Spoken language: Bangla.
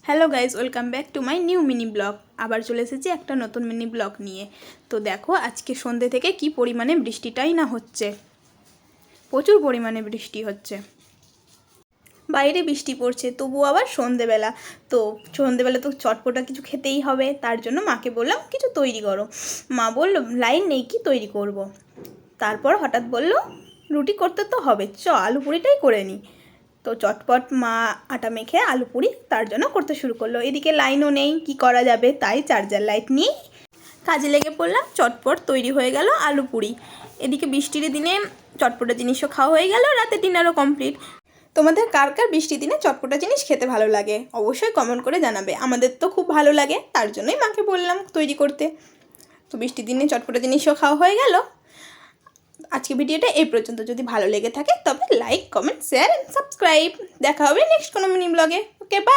Hello guys, welcome back to my new mini blog. আবার চলে এসেছি একটা নতুন মিনি ব্লগ নিয়ে। তো দেখো আজকে সন্ধ্যে থেকে কি পরিমাণে বৃষ্টিটাই না হচ্ছে, প্রচুর পরিমাণে বৃষ্টি হচ্ছে। বাইরে বৃষ্টি পড়ছে, তবু আবার সন্ধেবেলা। তো সন্ধেবেলা তো চটপটা কিছু খেতেই হবে, তার জন্য মাকে বললাম কিছু তৈরি করো। মা বললো লাইন নেই, কি তৈরি করব। তারপর হঠাৎ বললো রুটি করতে তো হবে, আলু পুরিটাই করে নিই। তো চটপট মা আটা মেখে আলু পুরি তার জন্য করতে শুরু করলো। এদিকে লাইনও নেই, কি করা যাবে, তাই চার্জার লাইট নিয়ে কাজে লেগে পড়লাম। চটপট তৈরি হয়ে গেল আলু পুরি। এদিকে বৃষ্টির দিনে চটপটা জিনিসও খাওয়া হয়ে গেল, রাতে ডিনারও কমপ্লিট। তোমাদের কার কার বৃষ্টির দিনে চটপটা জিনিস খেতে ভালো লাগে অবশ্যই কমেন্ট করে জানাবে। আমাদের তো খুব ভালো লাগে, তার জন্যই মাকে বললাম তৈরি করতে। তো বৃষ্টির দিনে চটপটা জিনিসও খাওয়া হয়ে গেল। আজকে ভিডিওটা এই পর্যন্ত। যদি ভালো লেগে থাকে তবে like, comment, share and subscribe. দেখা হবে নেক্সট কোনো মিনি ব্লগে। ওকে, বাই।